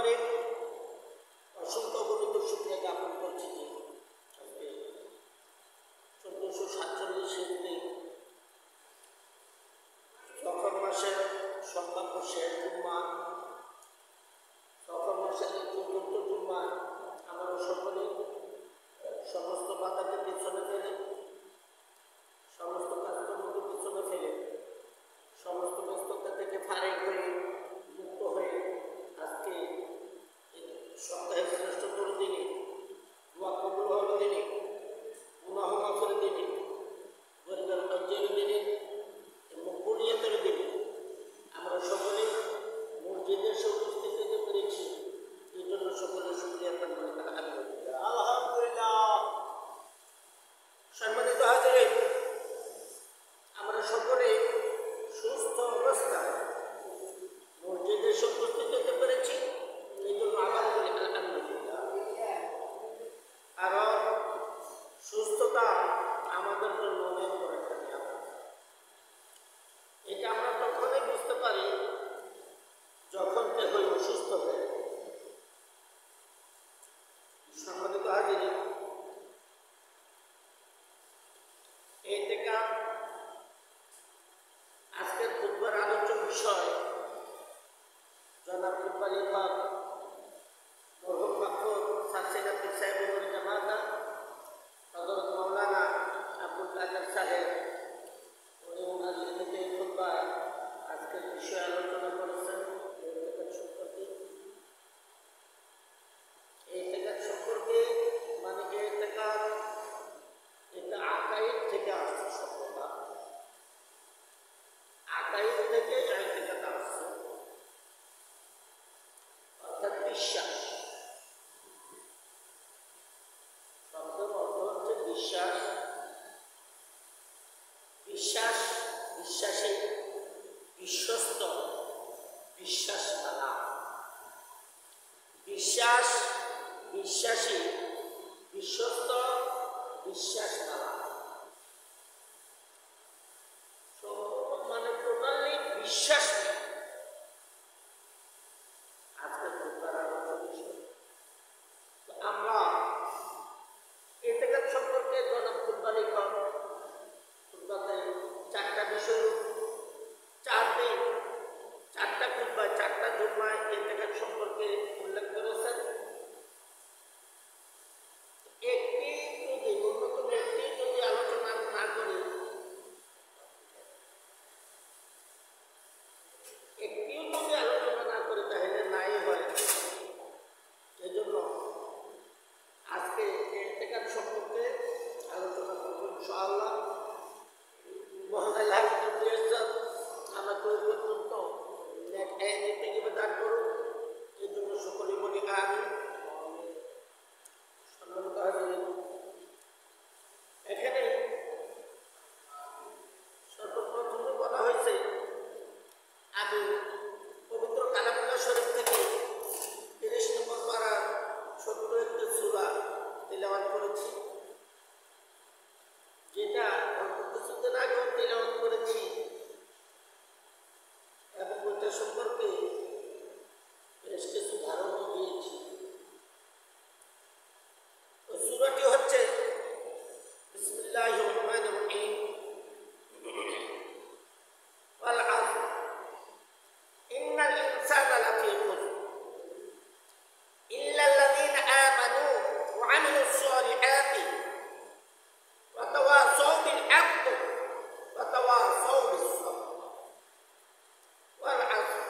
দরবারে অসংখ্য গণিত শুক্রিয়া জ্ঞাপন করছি যে আজকে 1447 হিজরি সফর মাসের সম্ভাব্য শেষ জুম্মা, সফর মাসের চতুর্থ জুম্মা, আমরা সকলে সমস্ত বাধাকে পিছনে ফেলে, সমস্ত কাজকর্মকে পিছনে ফেলে, সমস্ত ব্যস্ততা থেকে ফারেক হয়ে মুক্ত হয়ে আজকে সপ্তাহের শ্রেষ্ঠতর দিনে, দোয়া কবুল হওয়ার দিনে, গুনাহ মাফের দিনে, গরিবের লজ্জার দিনে এবং কুলিয়াতের দিনে আমরা সকলে মসজিদে এসে উপস্থিত হতে পেরেছি। এই জন্য সকলে শুকরিয়া আলহামদুলিল্লাহ। সম্মানিত হাজিরিন, আমরা সকলে সুস্থ অবস্থায় মসজিদে এসে উপস্থিত হতে পেরেছি। এই জন্য আবার বলি আলহামদুলিল্লাহ। কারণ সুস্থতা আমাদের জন্য অনেক বড় একটা নিয়ামত। এটা আমরা তখনই বুঝতে পারি যখন কেহ অসুস্থ হয়ে। সম্মানিত হাজিরিন, এই থেকে আজকের খুতবার আলোচ্য বিষয় জনাব খুতবা লেখক মরহুম মাকফুর সারসিনা পীর সাহেবের জামাতা হযরত মাওলানা আব্দুল কাদের সাহেব, উনি ওনার লিখিত খুতবায় আজকের বিষয় আলোচনা করেছেন ইতিকাদ সম্পর্কে। মানে ইতিকাদ এটা আকাইদ থেকে আসছে, শব্দটা আকাইদ থেকে ইতিকাদ আসছে, অর্থাৎ বিশ্বাস। শব্দের অর্থ হচ্ছে বিশ্বাস, বিশ্বাস, বিশ্বাসী, বিশ্বস্ত, বিশ্বাস মানা, বিশ্বাস, বিশ্বাসী, বিশ্বস্ত, বিশ্বাস মানা, মানে টোটালি বিশ্বাস নেই। আজকের আমরা ইতিকাদ সম্পর্কে জনাব খুতবা লেখক খুতবাতে 4টা বিষয়, 4 দিন 4টা খুতবায় 4টা জুম্মায় ইতিকাদ সম্পর্কে উল্লেখ করেছেন। একটি যদি ন্যূনতম একটি যদি আলোচনা না করি, একটিও যদি আলোচনা না করি তাহলে নাই হয়। এজন্য আজকে ইতিকাদ সম্পর্কে আলোচনা করব ইনশাআল্লাহ। মহান আল্লাহ আমাকে ওই পর্যন্ত জিন্দেগি দান করুন। এই জন্য সকলে বলি আমিন। সম্মানিত হাজিরিন, এখানে সর্বপ্রথমে বলা হয়েছে, আমি পবিত্র কালামুল্লাহ শরীফ থেকে 30 নম্বর পারার ছোট্ট একটি সূরা তিলাওয়াত করেছি, যেটা অল্প কিছুদিন আগেও তিলাওয়াত করেছি এবং ওইটা সম্পর্কে বেশ কিছু ধারণা দিয়েছি। ওই সূরাটি হচ্ছে বিসমিল্লাহির রহমানির রহিম, ওয়াল আসর ইন্নাল ইনসানা লাফী খুসর ইল্লাল্লাযীনা আমানু ওয়া আমিলুস সালিহাতি ওয়া তাওয়াসাউ বিল হাক্কি ওয়া তাওয়াসাউ বিস সাবর। ওয়াল আসর,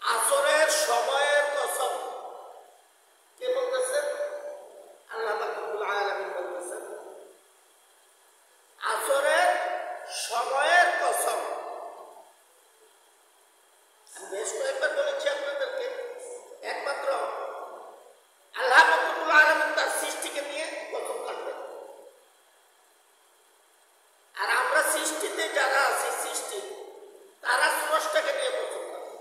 আসরের সময়ের কসম। কে বলতেছেন? আল্লাহ পাক রব্বুল আলামিন বলতেছেন আসরের সময়ের কসম। আমি বেশ কয়েকবার বলেছি আপনাদেরকে, একমাত্র আল্লাহ পাক রব্বুল আলামিন তার সৃষ্টিকে নিয়ে কসম কাটবেন। আর আমরা সৃষ্টিতে যারা আছি, সৃষ্টি তারা স্রষ্টাকে নিয়ে কসম কাটবে।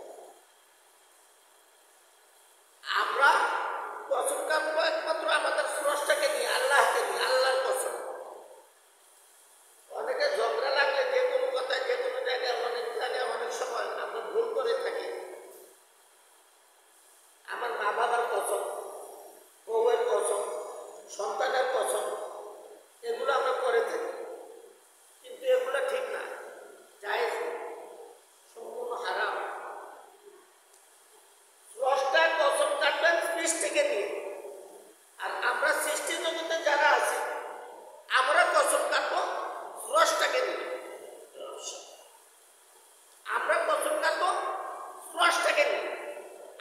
আমরা কসম কাটবো একমাত্র আমাদের স্রষ্টাকে নিয়ে, আল্লাহকে নিয়ে, আল্লাহর কসম। অনেকে ঝগড়া লাগলে যে কোনো কথা, যে কোনো জায়গায়, অনেক জায়গায় অনেক সময় আমরা ভুল করে থাকি। সৃষ্টিকে নিয়ে। আর আমরা সৃষ্টি জগতে যারা আছি আমরা কসম কাটবো স্রষ্টাকে নিয়ে। আমরা কসম কাটবো স্রষ্টাকে নিয়ে।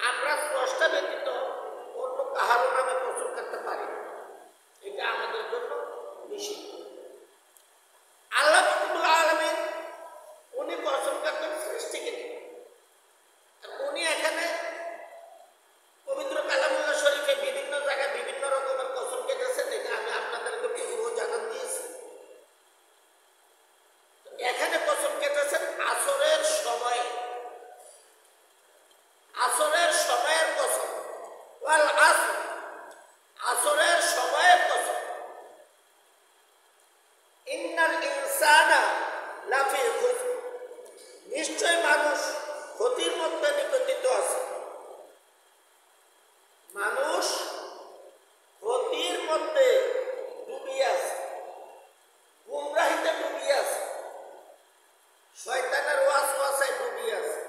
আমরা স্রষ্টা ব্যতীত অন্য কাহারও নামে কসম কাটতে পারি না, এটা আমাদের জন্য নিষিদ্ধ। আল্লাহ রাব্বুল আলামিন উনি কসম কাটবেন সৃষ্টিকে নিয়ে। উনি এখানে পবিত্র কালামুল্লাহ শরীফে বিভিন্ন জায়গায় বিভিন্ন রকমের কসম কেটেছেন, এটা আমি আপনাদেরকে পূর্ব জানান দিয়েছি। এখানে কসম কেটেছেন আসরের সময়ে, আসরের সময়ের কসম, ওয়াল আসর, আসরের সময়ের কসম। ইন্নাল ইনসানা লাফি খুসর, নিশ্চয় মানুষ ক্ষতির মধ্যে নিপতিত আছে। মানুষ ক্ষতির মধ্যে ডুবিয়ে আছে, গুমরাহিতে ডুবিয়ে আছে, শয়তানের ওয়াসওয়াসায় ডুবিয়ে আছে,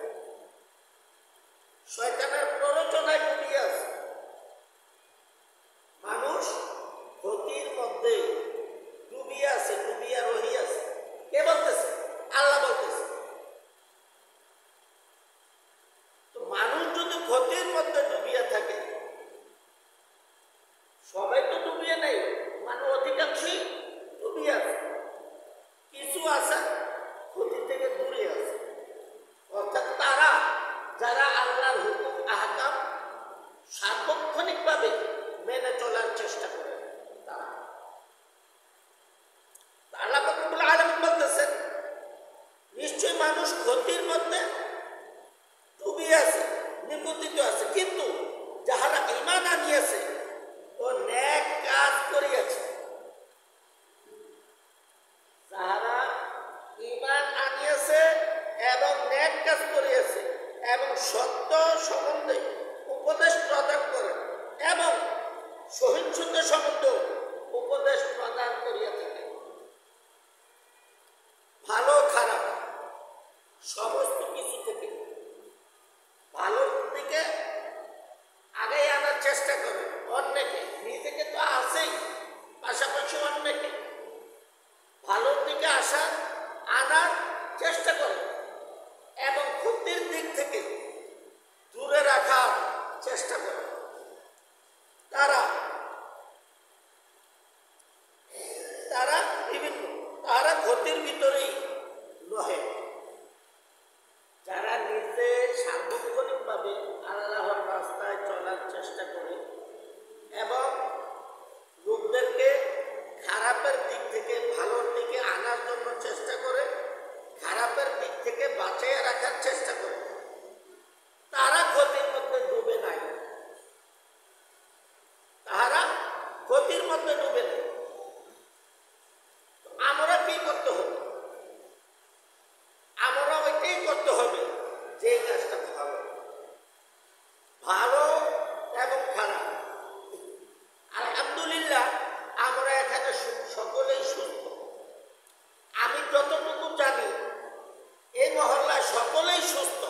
শয়তানের প্ররোচনায় ডুবিয়ে আছে। মানুষ ক্ষতির মধ্যে ডুবিয়ে আছে, ডুবিয়া রহিয়াছে। কে বলতেছে? আল্লাহ বলতেছে। তো মানুষ যদি ক্ষতির মধ্যে ডুবিয়ে থাকে, সবাই তো ডুবিয়ে নেই, মানুষ অধিকাংশই ডুবিয়ে আছে, কিছু আছে ক্ষতি থেকে দূরে আছে। অর্থাৎ তারা যারা আল্লাহর হুকুম আহকাম সার্বক্ষণিকভাবে মেনে চলার চেষ্টা করে, তারা। আল্লাহ রাব্বুল আলামিন বলতেছেন নিশ্চয় মানুষ ক্ষতির মধ্যে ডুবিয়ে আছে, নিপতিত আছে, কিন্তু যাহারা ঈমান আনিয়াছে ও নেক কাজ করিয়াছে, যাহারা ঈমান আনিয়াছে এবং নেক কাজ করিয়াছে এবং সত্য সম্বন্ধে উপদেশ প্রদান করে এবং সহিষ্ণুতা সম্বন্ধে উপদেশ প্রদান করিয়া থাকে, ভালো খারাপ সমস্ত কিছু থেকে ভালোর দিকে আগে আনার চেষ্টা করে। অন্যকে, নিজেকে তো আছেই, পাশাপাশি অন্যকে ভালোর দিকে আনার চেষ্টা করে এবং ক্ষতির দিক থেকে দূরে রাখার চেষ্টা করে। তারা বিভিন্ন, তারা ক্ষতির ভিতরেই নহে। যারা নিজে সার্বক্ষণিকভাবে আল্লাহর রাস্তায় চলার চেষ্টা করে এবং লোকদেরকে খারাপের দিক থেকে ভালোর দিকে আনার জন্য চেষ্টা করে, খারাপের দিক থেকে বাঁচিয়ে রাখার চেষ্টা করে, তারা ক্ষতির মধ্যে ডুবে নাই, তারা ক্ষতির মধ্যে ডুবে নেই। আমরা কি করতে হবে? আমরা ওইটাই করতে হবে যে কাজটা ভালো, ভালো এবং খারাপ। আলহামদুলিল্লাহ আমরা এখানে সকলেই সুস্থ। আমি যতটুকু জানি এই মহল্লায় সকলেই সুস্থ,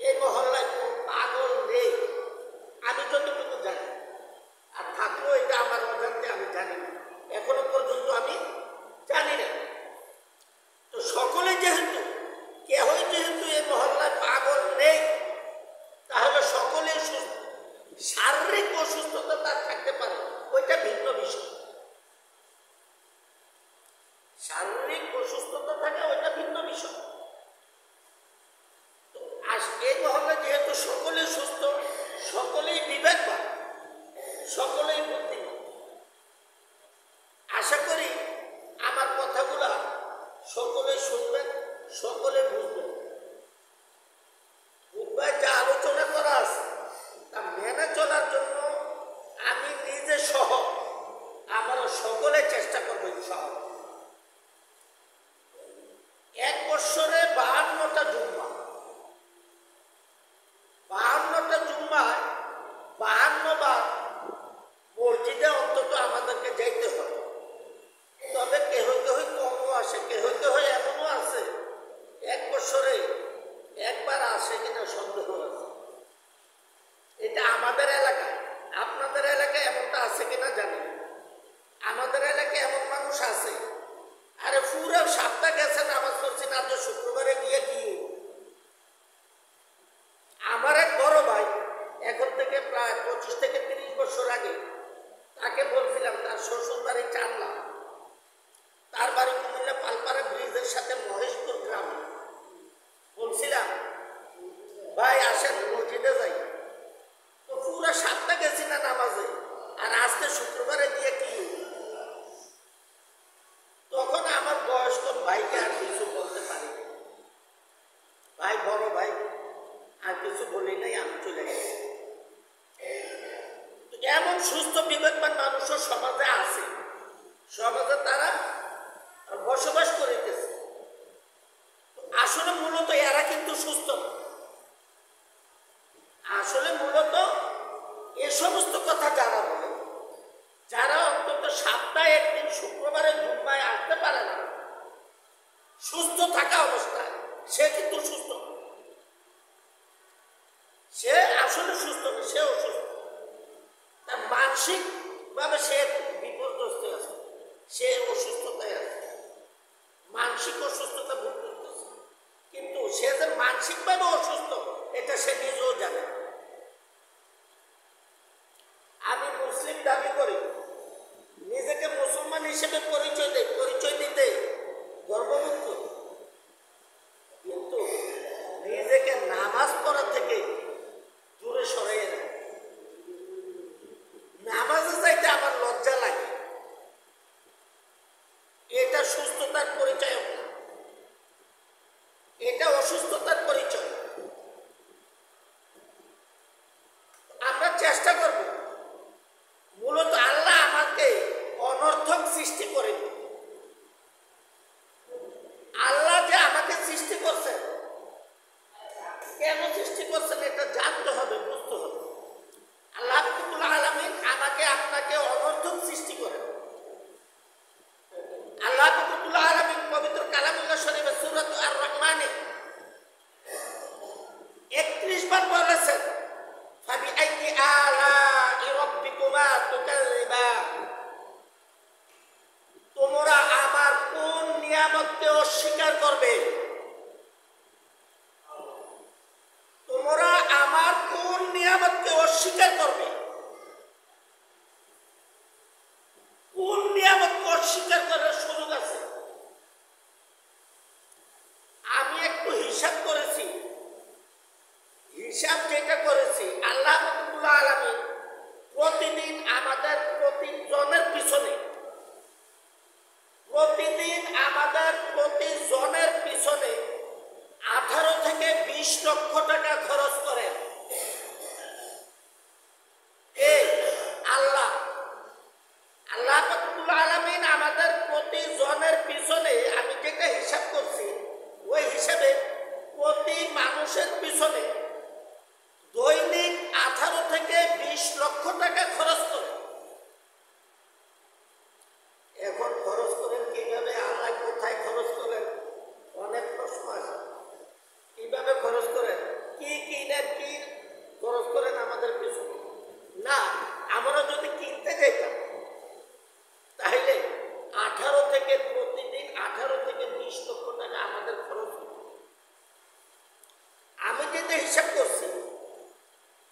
এই মহল্লায় কোনো পাগল নেই, আমি যতটুকু জানি। আর থাকলেও এটা আমার অজান্তে আমি জানি না, এখনো পর্যন্ত আমি জানি না। তো সকলে যেহেতু, কেহই যেহেতু এই মহল্লায় পাগল নেই, তাহলে সকলেই সুস্থ। শারীরিক অসুস্থতা তার থাকতে পারে, ওইটা ভিন্ন বিষয়। শারীরিক অসুস্থতা থাকে, ওইটা ভিন্ন বিষয়। তো এই মহল্লা যেহেতু সকলেই সুস্থ, সকলেই বিবেকবান, সকলেই বুদ্ধিমান, আশা করি আমার কথাগুলা সকলে শুনবেন, সকলে বুঝবেন। বুধবার যা আলোচনা করা আছে তা মেনে চলার জন্য আমি নিজে সহ আমরা সকলে চেষ্টা করবো ইনশাআল্লাহ। 1 বৎসরে 52টা জুম্মা, 52টা জুম্মায় 52 বার মসজিদে অন্তত আমাদেরকে যাইতে হবে। তবে কেহ কেহ কমও আসে, কেহ কেহ এমনও আছে 1 বৎসরে একবার আসে কিনা সন্দেহ আছে। এটা আমাদের এলাকায় আছে কিনা জানি না। আমাদের এলাকায় এমন মানুষ আছে, আরে পুরো সপ্তাহ গেছে নামাজ পড়ছি না, তো শুক্রবারে গিয়ে কি হইব? আমার এক বড় ভাই এখন থেকে প্রায় 25 থেকে 30 বছর আগে তাকে বলছিলাম, তার শ্বশুর বাড়ি চানলা, তার বাড়ি কুমিল্লা পালপাড়া ব্রিজের সাথে মহেশপুর গ্রামে। বলছিলাম ভাই আসেন মসজিদে যাই, তো পুরো সপ্তাহ গেছি না নামাজে, আর আজকে শুক্রবারে গিয়ে কি হইব? তখন আমার বয়স্ক ভাইকে আর কিছু বলতে পারি, ভাই বড় ভাই আর কিছু বলি নাই, আমি চলে গেছি। এমন সুস্থ বিবেকবান মানুষও সমাজে আছে, সমাজে তারা বসবাস করিতেছে। আসলে মূলত এরা কিন্তু সুস্থ না। আসলে মূলত এ সমস্ত কথা যারা বলে, যারা অন্তত সপ্তাহে একদিন শুক্রবারে জুম্মায় আসতে পারে না সুস্থ থাকা অবস্থায়, সে কিন্তু সুস্থ না। সে আসলে সুস্থ না, সে অসুস্থ। তার মানসিক ভাবে সে বিপর্যস্ত আছে, সে অসুস্থতায় আছে, মানসিক অসুস্থতা ভোগ করতেছে। কিন্তু সে যে মানসিকভাবে অসুস্থ এটা সে নিজেও জানে। আমি মুসলিম দাবি করি, নিজেকে মুসলমান হিসেবে পরিচয় দিতে গর্ববোধ করি, কিন্তু নিজেকে নামাজ পড়া থেকে দূরে সরাইয়ে রাখি। নামাজে যাইতে আমার লজ্জা লাগে, এটা সুস্থতার পরিচয় না, এটা অসুস্থতার পরিচয়। আমরা চেষ্টা করব, মূলত আল্লাহ আমাকে অনর্থক সৃষ্টি করেনি। আল্লাহ যে আমাকে সৃষ্টি করছেন, কেন সৃষ্টি করছেন এটা জানতে হবে, বুঝতে হবে। আল্লাহ রাব্বুল আলামিন আমাকে আপনাকে অনর্থক সৃষ্টি করেন। আল্লাহ রাব্বুল আলামিন পবিত্র কালামুল্লাহ শরীফে সূরা আর রহমানে 31 বার বলেছেন, ফাবিআইয়ি আলাই রাব্বিকুমা তুকাযযিবান, তোমরা আমার কোন নিয়ামতকে অস্বীকার করবে? তোমরা আমার কোন নিয়ামতকে অস্বীকার করবে? কোন নিয়ামতকে অস্বীকার করার সুযোগ আছে? আমি একটু হিসাব করেছি, হিসাব যেটা করেছি, আল্লাহ রাব্বুল আলামিন প্রতিদিন আমাদের প্রতিজনের পিছনে, প্রতিদিন আমাদের প্রতিজনের পিছনে 18 থেকে 20 লক্ষ টাকা খরচ করেন। আল্লাহ রাব্বুল আলামিন আমাদের প্রতিজনের পিছনে, আমি যেটা হিসাব করছি ওই হিসাবে প্রতি মানুষের পিছনে দৈনিক 18 থেকে 20 লক্ষ টাকা খরচ করে। এখন খরচ করেন কিভাবে, আল্লাহ কোথায় খরচ করেন, অনেক প্রশ্ন আছে। কিভাবে খরচ করেন, কি কিনেন, কি খরচ করেন আমাদের পিছনে? না, আমরা যদি কিনতে যেতাম তাহলে প্রতিদিন 18 থেকে 20 লক্ষ টাকা আমাদের খরচ হতো। আমি যেটা হিসাব করছি,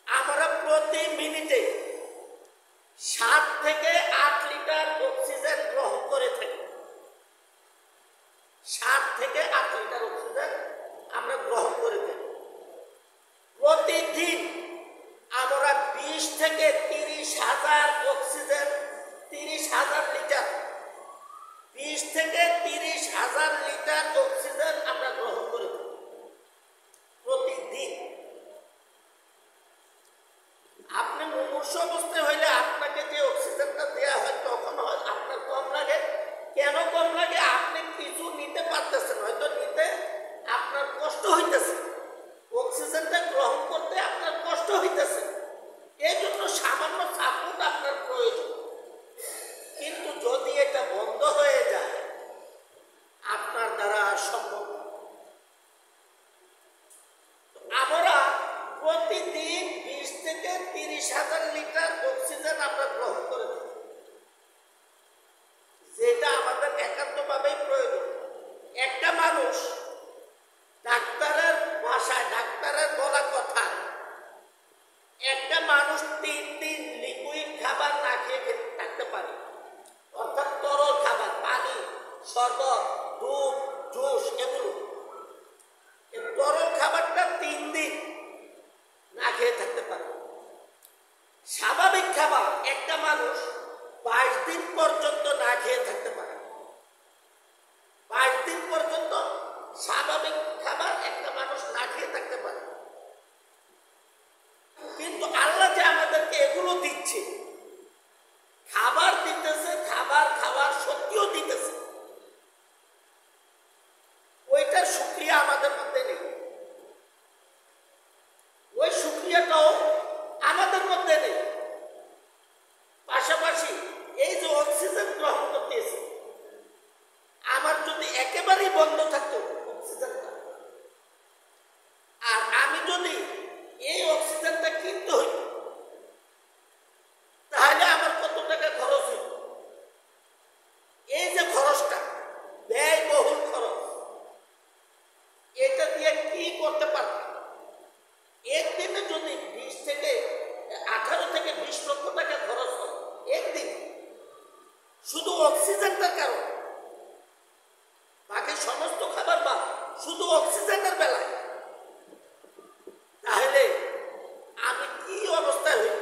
আমরা প্রতি মিনিটে 7 থেকে 8 লিটার অক্সিজেন গ্রহণ করে থাকি। 7 থেকে 8 লিটার অক্সিজেন আমরা গ্রহণ করে থাকি প্রতিদিন। আমরা 20 থেকে 30 হাজার অক্সিজেন, 30 হাজার লিটার, 20 থেকে 30 হাজার লিটার অক্সিজেন আমরা গ্রহণ করে থাকি প্রতিদিন। আপনি মুমূর্ষু অবস্থায় হইলে আপনাকে যে অক্সিজেনটা দেওয়া হয় তখন হয় আপনার কম লাগে। কেন কম লাগে? আপনি কিছু নিতে পারতেছেন, হয়তো নিতে আপনার কষ্ট হইতেছে, অক্সিজেনটা গ্রহণ করতে আপনার কষ্ট হইতেছে, এই জন্য সামান্য সাপোর্ট আপনার প্রয়োজন। কিন্তু যদি এটা বন্ধ হয়ে যায় আপনার দ্বারা সম্ভব। আমরা প্রতিদিন 20 থেকে থেকে 30,000 লিটার অক্সিজেন আমরা গ্রহণ করে থাকি, যেটা আমাদের একান্তভাবেই প্রয়োজন। একটা মানুষ ডাক্তারের ভাষায়, ডাক্তারের বলা কথা, একটা মানুষ 3 দিন লিকুইড খাবার না খেয়ে থাকতে পারে, অর্থাৎ তরল খাবার, পানি, শরবত, দুধ, জুস, এগুলো। এই তরল খাবারটা 3 দিন না খেয়ে থাকতে পারে। স্বাভাবিক খাবার একটা মানুষ 22 দিন পর্যন্ত না খেয়ে থাকতে পারে। 22 দিন পর্যন্ত স্বাভাবিক খাবার একটা মানুষ না খেয়ে থাকতে পারে। কিন্তু আল্লাহ যে আমাদেরকে এগুলো দিচ্ছে, খাবার দিতেছে, খাবার খাওয়ার শক্তিও দিতেছে, ওইটার শুকরিয়া আমাদের মধ্যে নেই। ওই শুকরিয়াটাও আমাদের মধ্যে নেই। পাশাপাশি এই যে অক্সিজেন গ্রহণ করতেছি, আমার যদি একেবারেই বন্ধ থাকতো অক্সিজেনটা, আর আমি যদি এই অক্সিজেনটা কিনতে হইত, তাহলে আমার কত টাকা খরচ হইত। এই যে খরচটা, ব্যয়বহুল খরচ, এটা দিয়ে কি করতে পারতাম? একদিনে যদি 18 থেকে 20 লক্ষ টাকা খরচ হয় একদিন, শুধু অক্সিজেনটার কারণে, বাকি সমস্ত খাবার বা শুধু অক্সিজেনের বেলায়, তাহলে আমি কি অবস্থায় হইব,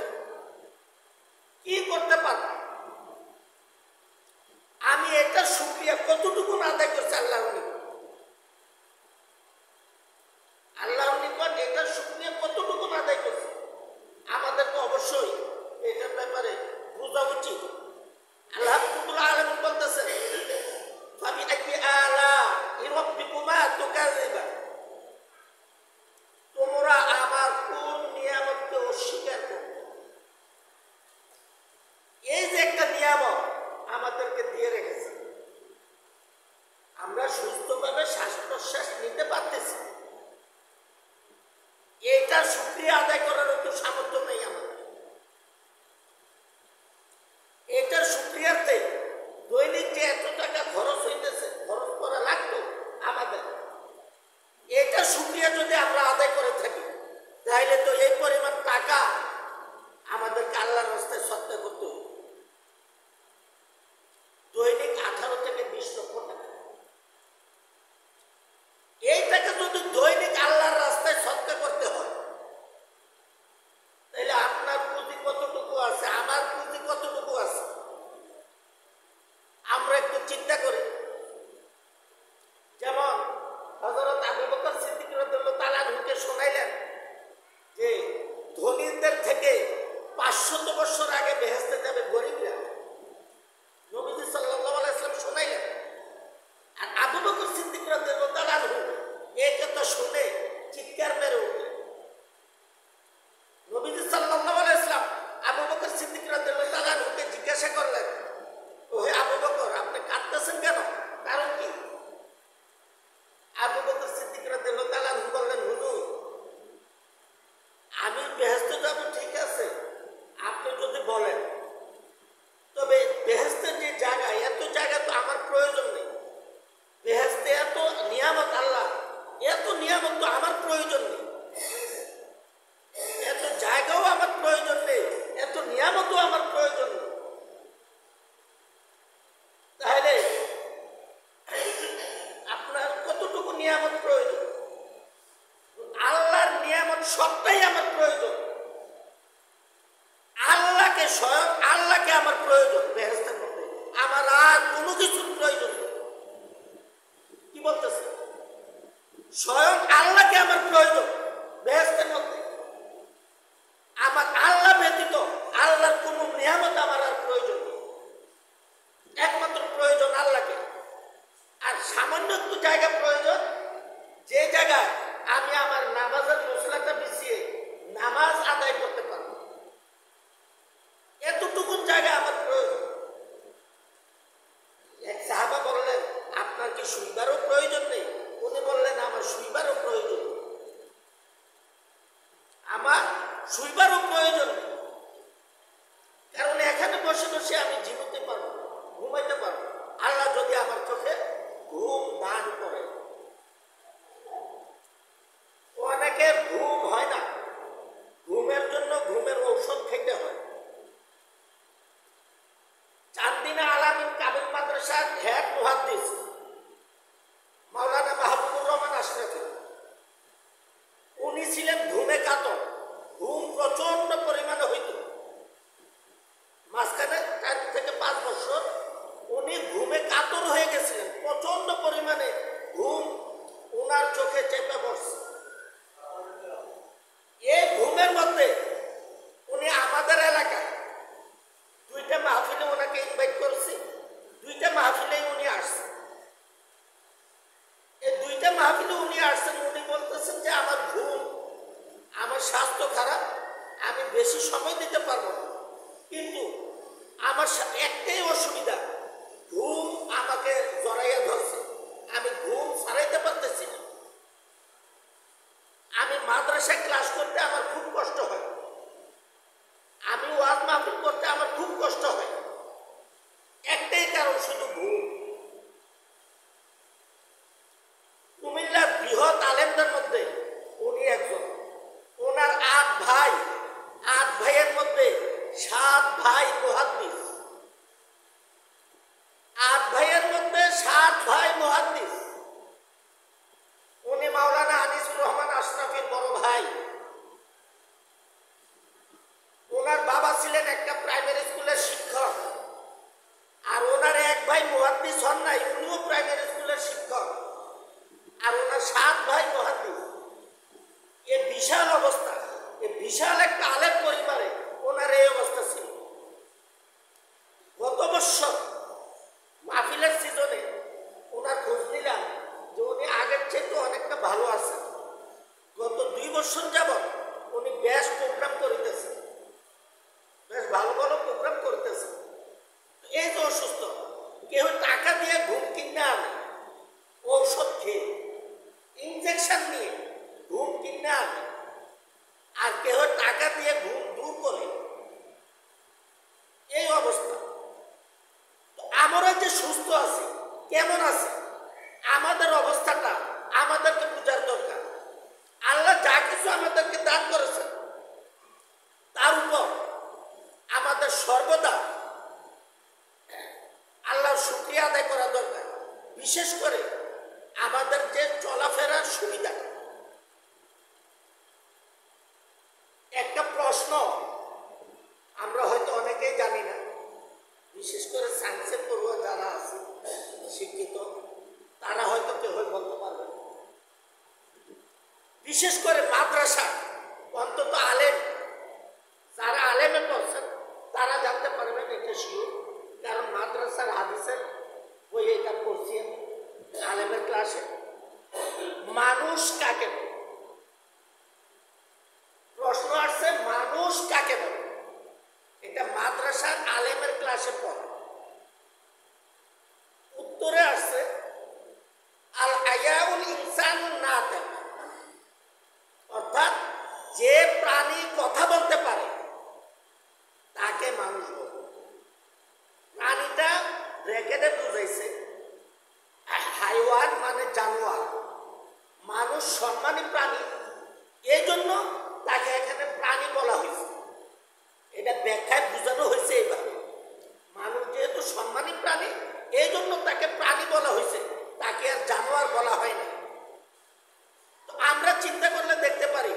কি করতে পারব? আমি এটা শুকরিয়া কতটুকু আদায় করছি আল্লাহর নিকট? আল্লাহর নিকট এটা শুকরিয়া কতটুকু আদায় করছি? আমাদেরকে অবশ্যই এটার ব্যাপারে বোঝা উচিত। আল্লাহ রাব্বুল আলামিন বলতেছেন, ফাবিআইয়ি আলা'i রাব্বিকুমা তুকাযিবান, তোমরা আমার কোন নিয়ামতকে অস্বীকার করো? এই যে একটা নিয়ামত আমাদেরকে দিয়ে রেখেছে, আমরা সুস্থভাবে শ্বাস প্রশ্বাস নিতে পারতেছি, এটা শুকরিয়া আদায় করার তো সামর্থ্য নেই আমাদের। এটার শুকরিয়াতে দৈনিক যে এত টাকা খরচ হইতেছে, খরচ করা লাগতো আমাদের, এটা শুকরিয়া যদি আমরা আদায় করে থাকি, তাহলে তো এই পরিমাণ টাকা আমাদেরকে আল্লাহর রাস্তায় সৎকার করতে হবে। দৈনিক 18 থেকে 20 লক্ষ টাকা, এই টাকা যদি দৈনিক আল্লাহর রাস্তায় সৎকার করতে হয়, তাহলে আপনার পুঁজি কতটুকু আছে, আমার পুঁজি কতটুকু আছে, আমরা একটু চিন্তা করি। যেমন হযরত আবু বকর সিদ্দিক রাদিয়াল্লাহু তাআলা আনহুকে শোনাইলেন যে ধনীদের থেকে 500 বছর আগে বেহেশতে যাবে গরিবরা। নবীজি সাল্লাল্লাহু আলাইহি ওয়াসাল্লাম শোনাইলেন। আর আবু বকর সিদ্দিক রাদিয়াল্লাহু তাআলা আনহু এই কথা শুনে চিৎকার মেরে উঠলেন। নবীজি সাল্লাল্লাহু আলাইহি ওয়াসাল্লাম আবু বকর সিদ্দিক রাদিয়াল্লাহু তাআলা আনহুকে জিজ্ঞাসা করলেন, ওহে আবু বকর, আপনি কাঁদতেছেন কেন? কারণ কি? আবু বকর সিদ্দিক রাদিয়াল্লাহু তাআলা আনহু বললেন, হুজুর, আমি বেহেশতে যাব ঠিক আছে, আপনি যদি বলেন, তবে বেহেশতের যে জায়গা, এত জায়গা তো আমার প্রয়োজন নেই। বেহেশতে এত নিয়ামত, আল্লাহ এত নিয়ামত তো আমার প্রয়োজন নেই, এত জায়গাও আমার প্রয়োজন নেই, এত নিয়ামতও আমার প্রয়োজন নেই। তাহলে আপনার কতটুকু নিয়ামত প্রয়োজন? আল্লাহর নিয়ামত সবটাই আমার প্রয়োজন। আল্লাহকে, স্বয়ং আল্লাহকে আমার প্রয়োজন বেহেশতের মধ্যে, আমার আর কোনো কিছুর প্রয়োজন নেই। কি বলতেছে? স্বয়ং আল্লাহকে আমার প্রয়োজন বেহেশতের মধ্যে, আমার আল্লাহ ব্যতীত আল্লাহর কোনো নিয়ামত আমার আর প্রয়োজন নেই। একমাত্র প্রয়োজন আল্লাহকে। আর সামান্য একটু জায়গা প্রয়োজন, যে জায়গায় আমি আমার নামাজের মশলাটা বিছিয়ে নামাজ শুইবারও প্রয়োজন নেই, কারণ এখানে বসে বসে আমি জীবতে পারবো, ঘুমাইতে পারবো, আল্লাহ যদি আমার চোখে ঘুম দান করে। অনেকের ঘুম হয় না, ঘুমের জন্য ঘুমের ঔষধ খেতে হয়। চান্দিনা আলামিন কামিল মাদ্রাসার হেড মুহাদ্দিস মাওলানা মাহবুবুর রহমান আশরাফি, উনি ছিলেন ঘুমে কাতর, ঘুম প্রচন্ড পরিমাণে হইত। মাঝখানে 4 থেকে 5 বছর উনি ঘুমে কাতর হয়ে গেছিলেন, প্রচন্ড পরিমাণে ঘুম ওনার চোখে চেপে পড়ছে। এই ঘুমের মধ্যে উনি আমাদের এলাকায় 2টা মাহফিলে ওনাকে ইনভাইট করেছি, 2টা মাহফিলেই উনি আসছেন। এই 2টা মাহফিলে উনি আসছেন, উনি বলতেছেন যে আমার ঘুম, আমার স্বাস্থ্য খারাপ, আমি বেশি সময় দিতে পারবো না, কিন্তু আমার একটাই অসুবিধা, ঘুম আমাকে জড়াইয়া ধরছে, আমি ঘুম ছাড়াইতে পারতেছি না। আমি মাদ্রাসায় ক্লাস করতে আমার খুব কষ্ট হয়, আমি ওয়াজ মাহফিল করতে আমার খুব কষ্ট হয়, একটাই কারণ, শুধু ঘুম। কুমিল্লার বৃহৎ আলেমদের মধ্যে উনি একজন। ওনার 8 ভাই, 8 ভাইয়ের মধ্যে 7 ভাই মুহাদ্দিস, 8 ভাইয়ের মধ্যে 7 ভাই মুহাদ্দিস। উনি মাওলানা আনিসুর রহমান আশরাফির বড় ভাই। ওনার বাবা ছিলেন একটা প্রাইমারি স্কুলের শিক্ষক, আর ওনার 1 ভাই মুহাদ্দিস হন নাই, উনিও প্রাইমারি স্কুলের শিক্ষক, আর ওনার 7 ভাই মুহাদ্দিস। এই বিশাল অবস্থা, এই বিশাল একটা আলেম পরিবারে ওনার এই অবস্থা ছিল। গত বছর মাহফিলের সিজনে ওনার খোঁজ নিলাম যে উনি আগের চেয়ে তো অনেকটা ভালো আছেন। গত 2 বছর যাবৎ উনি বেশ প্রোগ্রাম করিতেছেন, বেশ ভালো ভালো প্রোগ্রাম করতেছেন। এই যে অসুস্থ, কেউ টাকা দিয়ে ঘুম কিনে আনে, ঔষধ খেয়ে, ইনজেকশন নিয়ে ঘুম কিনে আনে, আর কেউ টাকা দিয়ে ঘুম দূর করে, এই অবস্থা। তো আমরা যে সুস্থ আছি, কেমন আছি, আমাদের অবস্থাটা আমাদেরকে বোঝার দরকার। আল্লাহ যা কিছু আমাদেরকে দান করেছেন, তার উপর আমাদের সর্বদা আল্লাহর শুকরিয়া আদায় করা দরকার। বিশেষ করে আমাদের যে চলাফেরার সুবিধা। একটা প্রশ্ন আমরা হয়তো অনেকেই জানি না, বিশেষ করে সায়েন্সের পড়ুয়া যারা আছে শিক্ষিত, তারা হয়তো কেউ বলতে পারবে না। বিশেষ করে মাদ্রাসা, অন্তত আলেম, যারা আলেমে পড়ছেন তারা জানতে পারবেন, এটা শিওর। কারণ মাদ্রাসার হাদিসের বই এটা পড়ছি আমি আলেমের ক্লাসে। মানুষ কাকে বলে? প্রশ্ন আসছে, মানুষ কাকে বলে? এটা মাদ্রাসার আলেমের ক্লাসে পড়ে। উত্তরে আসছে আল হায়াউল ইনসানুন নাতিক, অর্থাৎ যে প্রাণী কথা বলতে পারে তাকে মানুষ বলে। প্রাণীটা ব্র্যাকেটে বুঝাইছে, হাইওয়ান মানে জানোয়ার, মানুষ সম্মানী প্রাণী, এই জন্য তাকে এখানে প্রাণী বলা হয়েছে। এটা ব্যাখ্যায় বোঝানো হয়েছে এইভাবে, মানুষ যেহেতু সম্মানী প্রাণী, এই জন্য তাকে প্রাণী বলা হয়েছে, তাকে আর জানোয়ার বলা হয় না। তো আমরা চিন্তা করলে দেখতে পারি,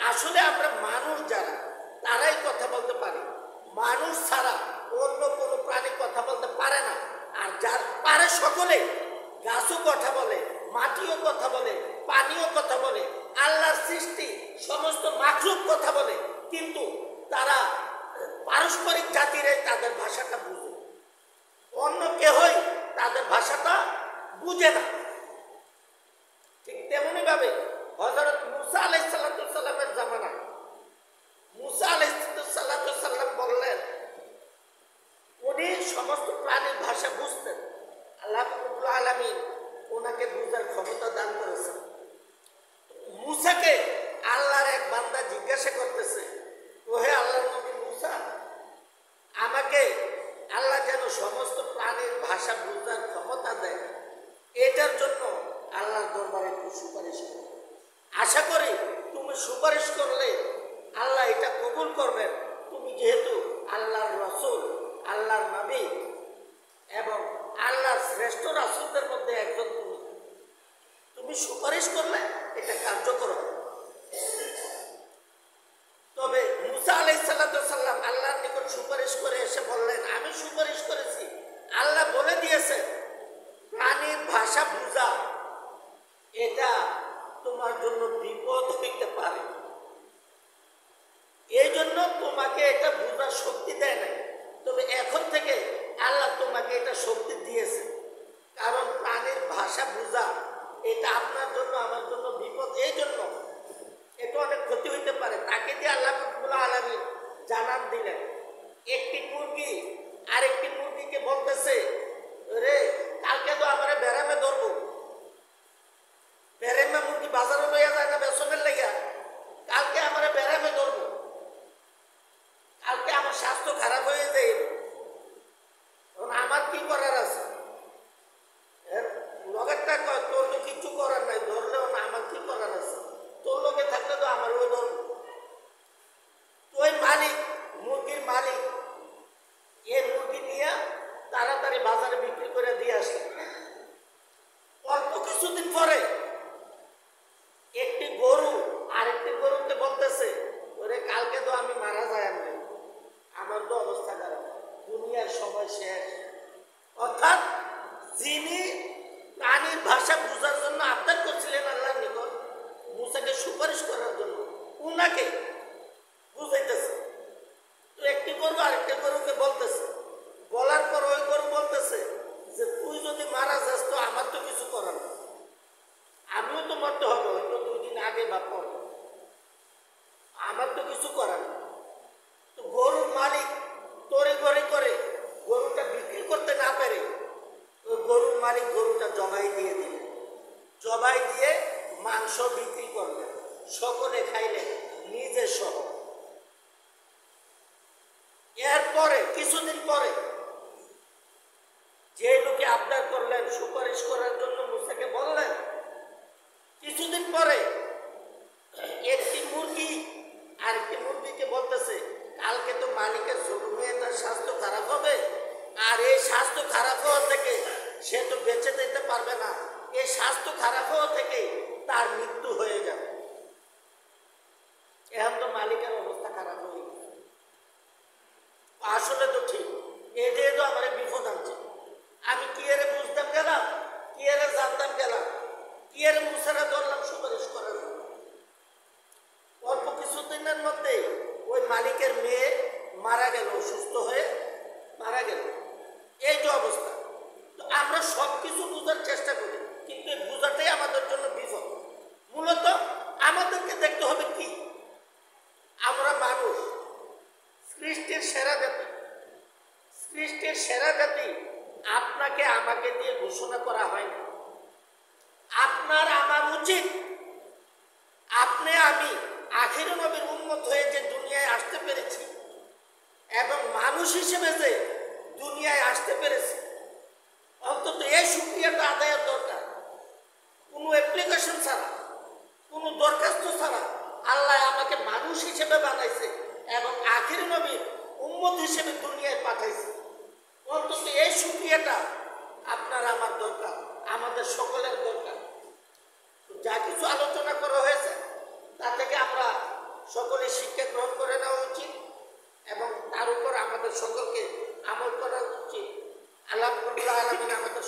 আসলে আমরা মানুষ যারা, তারাই কথা বলতে পারি। মানুষ ছাড়া অন্য কোনো প্রাণী কথা বলতে পারে না। আর যার পারে সকলে, গাছও কথা বলে, মাটিও কথা বলে, পানিও কথা বলে, আল্লাহর সৃষ্টি সমস্ত মাখলুক কথা বলে, কিন্তু তারা পারস্পরিক জাতিরাই তাদের ভাষাটা বুঝে, অন্য কেহই তাদের ভাষাটা বুঝে না। ঠিক তেমনি ভাবে হযরত মুসা আলাইহিস সালামের জামানায় মুসা আলাইহিস সালাম বললেন, উনি সমস্ত প্রাণীর ভাষা বুঝতেন। আল্লাহ রাব্বুল আলামিন ওনাকে বুঝার ক্ষমতা দান করেছেন। মুসাকে আল্লাহর এক বান্দা জিজ্ঞাসা করতেছে, সুপারিশ করো। আশা করি তুমি সুপারিশ করলে আল্লাহ এটা কবুল করবেন। তুমি যেহেতু আল্লাহর রাসূল, আল্লাহর নবী এবং আল্লাহর শ্রেষ্ঠ রাসূলদের মধ্যে একজন, তুমি সুপারিশ করলে এটা কার্যকর হবে। তবে মুসা আলাইহিস সালাম আল্লাহর নিকট সুপারিশ করে এসে বললেন, আমি সুপারিশ করেছি, আল্লাহ বলে দিয়েছেন প্রাণীর ভাষা বুঝা এটা তোমার জন্য বিপদ হইতে পারে, এই জন্য তোমাকে এটা বুঝার শক্তি দেয় নাই। তবে এখন থেকে আল্লাহ তোমাকে এটা শক্তি দিয়েছে, কারণ প্রাণীর ভাষা বুঝা এটা আপনার জন্য আমার জন্য বিপদ, এই জন্য এটা অনেক ক্ষতি হইতে পারে। তাকে দিয়ে আল্লাহ রাব্বুল আলামিন জানান দিলেন। একটি মুরগি আরেকটি মুরগিকে বলতেছে, রে কালকে তো আমার বেড়ামে ধরবো, বেড়ামে মুরগি বাজারে লইয়া যায় না বেসনের লেগা, কালকে আমার বেড়ামে ধরবো, কালকে আমার স্বাস্থ্য খারাপ হয়ে যায়, আমার কি করার আছে? লগেরটা কয় তোর তো কিছু করার নাই, ধরলেও না, আমার কি করার আছে? তোর লোকে থাকলে তো আমার ওই ধরবো। ওই মালিক, মুরগির মালিক, এই মুরগি নিয়ে তাড়াতাড়ি বাজারে বিক্রি করে দিয়ে আসে। অল্প কিছুদিন পরে একটি গরু আরেকটি গরুকে বলতেছে, ওরে কালকে তো আমি মারা যায়, আমি আমার তো অবস্থা খারাপ, দুনিয়ার সময় শেষ। অর্থাৎ যিনি প্রাণীর ভাষা বোঝার জন্য আবদার করছিলেন আল্লাহর নিকট, মুসাকে সুপারিশ করার জন্য, উনাকে বুঝাইতেছে। তো একটি গরু আরেকটি গরুকে বলতেছে, বলার পর ওই গরু বলতেছে যে তুই যদি মারা যাস তো আমার তো কিছু করার না, আমিও তো মরতে হবে, হয়তো 2 দিন আগে বা পরে, আমার তো কিছু করার না। তো গরুর মালিক তরে ঘরে করে গরুটা বিক্রি করতে না পেরে ওই গরুর মালিক গরুটা জবাই দিয়ে দিলেন, জবাই দিয়ে মাংস বিক্রি করলেন, সকলে খাইলেন, নিজে সহ। এরপরে কিছুদিন পরে যে লোকে আবদার করলেন সুপারিশ করার জন্য মুসাকে বললেন, কিছুদিন পরে একটি মুরগি আরেকটি মুরগিকে বলতেছে, কালকে তো মালিকের ছোট মেয়েটার স্বাস্থ্য খারাপ হবে, আর এই স্বাস্থ্য খারাপ হওয়া থেকে সে তো বেঁচে যেতে পারবে না, এই স্বাস্থ্য খারাপ হওয়া থেকে তার মৃত্যু হয়ে যাবে। এখন তো মালিকের অবস্থা খারাপ হয়ে গেছে। আসলে তো ঠিক, এটাই তো আমার বিপদ আনছে। আমি কি এর বুঝতাম গেলাম, কি এর জানতাম গেলাম, কি এর মুসারা ধরলাম সুপারিশ করার জন্য। অল্প কিছুদিনের মধ্যে ওই মালিকের মেয়ে মারা গেল, অসুস্থ হয়ে মারা গেল, এই যে অবস্থা। তো আমরা সব কিছু বোঝার চেষ্টা করি, কিন্তু এই বোঝাটাই আমাদের জন্য বিপদ। মূলত আমাদেরকে দেখতে হবে কি, আমরা মানুষ, সৃষ্টির সেরা জাতি, সৃষ্টির সেরা জাতি আপনাকে আমাকে দিয়ে ঘোষণা করা হয় না। আপনার আমার উচিত, আপনি আমি আখির নবীর উম্মত হয়ে যে দুনিয়ায় আসতে পেরেছি এবং মানুষ হিসেবে যে দুনিয়ায় আসতে পেরেছি, অন্তত এই শুকরিয়াটা আদায়ের দরকার। কোনো অ্যাপ্লিকেশন ছাড়া, কোনো দরখাস্ত ছাড়া আল্লাহ আমাকে মানুষ হিসেবে বানাইছে এবং আখির নবীর উম্মত হিসেবে দুনিয়ায় পাঠাইছে। অন্তত এই শুকরিয়াটা আপনার আমার দরকার, আমাদের সকলের দরকার। যা কিছু আলোচনা করা হয়েছে তা থেকে আমরা সকলে শিক্ষা গ্রহণ করে নেওয়া উচিত এবং তার উপর আমাদের সকলকে আমল করা উচিত। আল্লাহ রাব্বুল আলামিন আমাদের